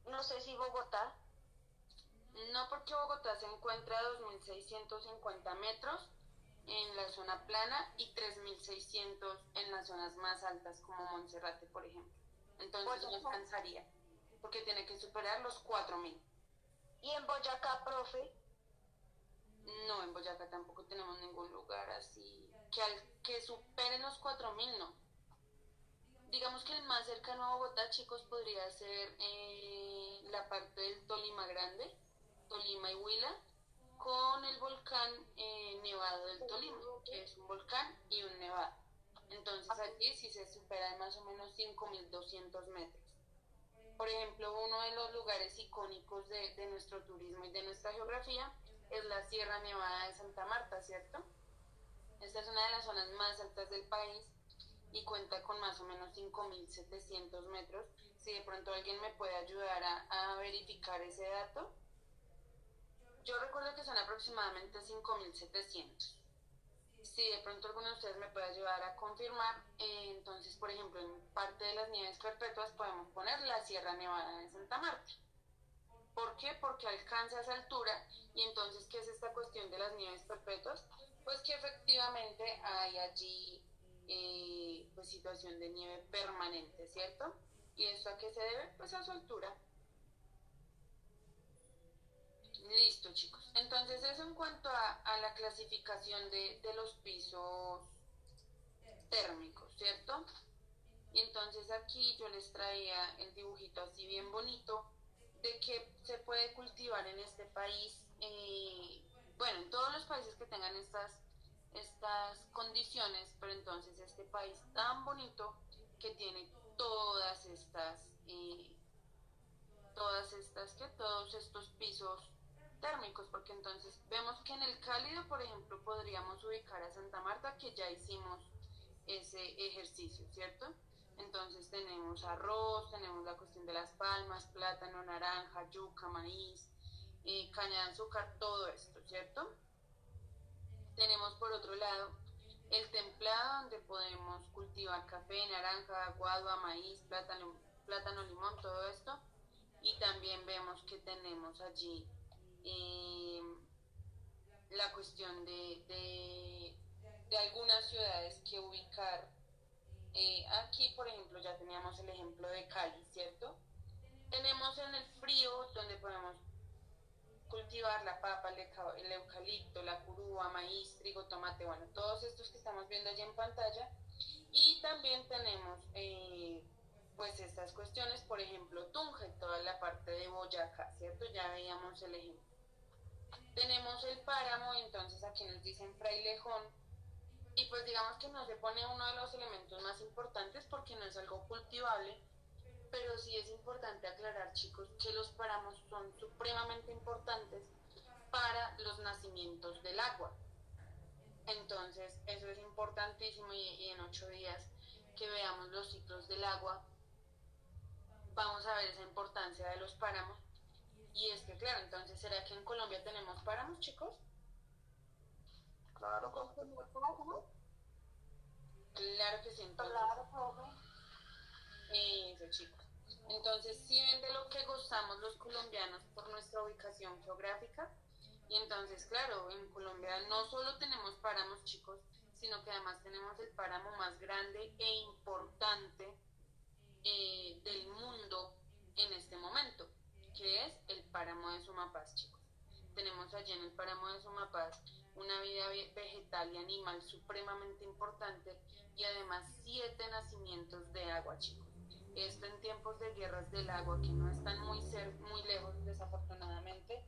No sé si Bogotá. No, porque Bogotá se encuentra a 2650 metros en la zona plana y 3600 en las zonas más altas como Monserrate, por ejemplo. Entonces no alcanzaría, porque tiene que superar los 4000. ¿Y en Boyacá, profe? No, en Boyacá tampoco tenemos ningún lugar así que superen los 4000, no. Digamos que el más cercano a Bogotá, chicos, podría ser la parte del Tolima Grande, Tolima y Huila, con el volcán Nevado del Tolima, que es un volcán y un nevado. Entonces allí sí se superan más o menos 5200 metros. Por ejemplo, uno de los lugares icónicos de nuestro turismo y de nuestra geografía es la Sierra Nevada de Santa Marta, ¿cierto? Esta es una de las zonas más altas del país y cuenta con más o menos 5700 metros. Si de pronto alguien me puede ayudar a verificar ese dato. Yo recuerdo que son aproximadamente 5700. Si de pronto alguno de ustedes me puede ayudar a confirmar, entonces, por ejemplo, en parte de las nieves perpetuas podemos poner la Sierra Nevada de Santa Marta. ¿Por qué? Porque alcanza esa altura. Y entonces, ¿qué es esta cuestión de las nieves perpetuas? Pues que efectivamente hay allí pues situación de nieve permanente, ¿cierto? ¿Y esto a qué se debe? Pues a su altura. Listo, chicos. Entonces eso en cuanto a la clasificación de los pisos térmicos, ¿cierto? Y entonces aquí yo les traía el dibujito así bien bonito de que se puede cultivar en este país, bueno, en todos los países que tengan estas condiciones, pero entonces este país tan bonito que tiene todos estos pisos térmicos, porque entonces vemos que en el cálido, por ejemplo, podríamos ubicar a Santa Marta, que ya hicimos ese ejercicio, ¿cierto? Entonces tenemos arroz, tenemos la cuestión de las palmas, plátano, naranja, yuca, maíz, caña de azúcar, todo esto, ¿cierto? Tenemos por otro lado el templado, donde podemos cultivar café, naranja, guadua, maíz, plátano, limón, todo esto. Y también vemos que tenemos allí la cuestión de algunas ciudades que ubicar. Aquí, por ejemplo, ya teníamos el ejemplo de Cali, ¿cierto? Tenemos en el frío, donde podemos cultivar la papa, el eucalipto, la curúa, maíz, trigo, tomate, bueno, todos estos que estamos viendo allí en pantalla. Y también tenemos pues estas cuestiones, por ejemplo, Tunja, toda la parte de Boyacá, ¿cierto? Ya veíamos el ejemplo. Tenemos el páramo, entonces aquí nos dicen Frailejón, y pues digamos que no se pone uno de los elementos más importantes porque no es algo cultivable, pero sí es importante aclarar, chicos, que los páramos son supremamente importantes para los nacimientos del agua. Entonces, eso es importantísimo y en 8 días que veamos los ciclos del agua, vamos a ver esa importancia de los páramos. Y es que, claro, entonces, ¿será que en Colombia tenemos páramos, chicos? Claro, Claro que sí, entonces. Eso, chicos. Entonces, si ven de lo que gozamos los colombianos por nuestra ubicación geográfica. Y entonces, claro, en Colombia no solo tenemos páramos, chicos, sino que además tenemos el páramo más grande e importante del mundo en este momento, que es el páramo de Sumapaz, chicos. Tenemos allí en el páramo de Sumapaz una vida vegetal y animal supremamente importante y además 7 nacimientos de agua, chicos. Esto en tiempos de guerras del agua, que no están muy lejos, desafortunadamente,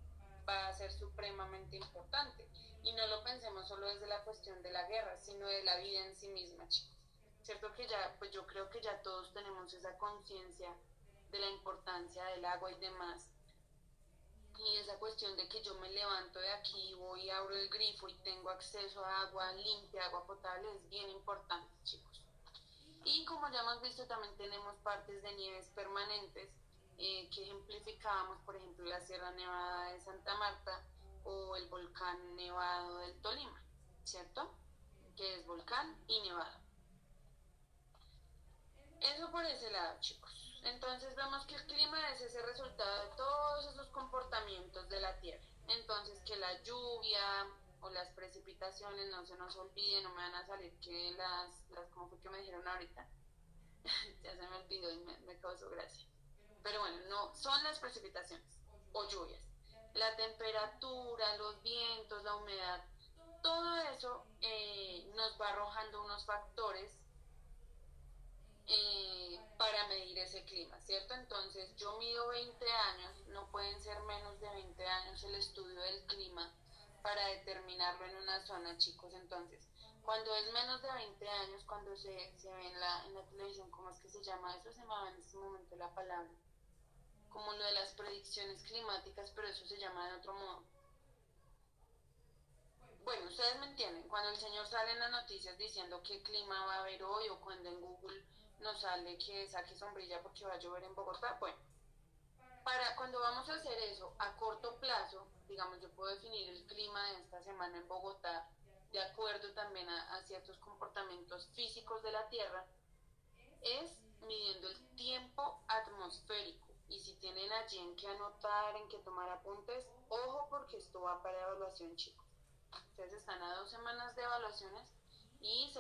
va a ser supremamente importante. Y no lo pensemos solo desde la cuestión de la guerra, sino de la vida en sí misma, chicos. Cierto que ya, pues yo creo que ya todos tenemos esa conciencia de la importancia del agua y demás. Y esa cuestión de que yo me levanto de aquí, voy, abro el grifo y tengo acceso a agua limpia, agua potable, es bien importante, chicos. Y como ya hemos visto, también tenemos partes de nieves permanentes que ejemplificábamos, por ejemplo, la Sierra Nevada de Santa Marta o el volcán Nevado del Tolima, ¿cierto? Que es volcán y nevado. Eso por ese lado, chicos. Entonces vemos que el clima es ese resultado de todos esos comportamientos de la Tierra. Entonces que la lluvia o las precipitaciones, no se nos olviden, no me van a salir que ¿cómo fue que me dijeron ahorita? Ya se me olvidó y me causó gracia. Pero bueno, no, son las precipitaciones o lluvias. La temperatura, los vientos, la humedad, todo eso nos va arrojando unos factores para medir ese clima, ¿cierto? Entonces yo mido 20 años, no pueden ser menos de 20 años el estudio del clima para determinarlo en una zona, chicos. Entonces, cuando es menos de 20 años, cuando se ve en la televisión, ¿cómo es que se llama eso? Se me va en este momento la palabra. Como lo de las predicciones climáticas, pero eso se llama de otro modo. Bueno, ustedes me entienden, cuando el señor sale en las noticias diciendo qué clima va a haber hoy o cuando en Google nos sale que saque sombrilla porque va a llover en Bogotá, bueno, para cuando vamos a hacer eso a corto plazo, digamos, yo puedo definir el clima de esta semana en Bogotá de acuerdo también a ciertos comportamientos físicos de la Tierra, es midiendo el tiempo atmosférico. Y si tienen allí en qué anotar, en qué tomar apuntes, ojo porque esto va para evaluación, chicos. Ustedes están a 2 semanas de evaluaciones y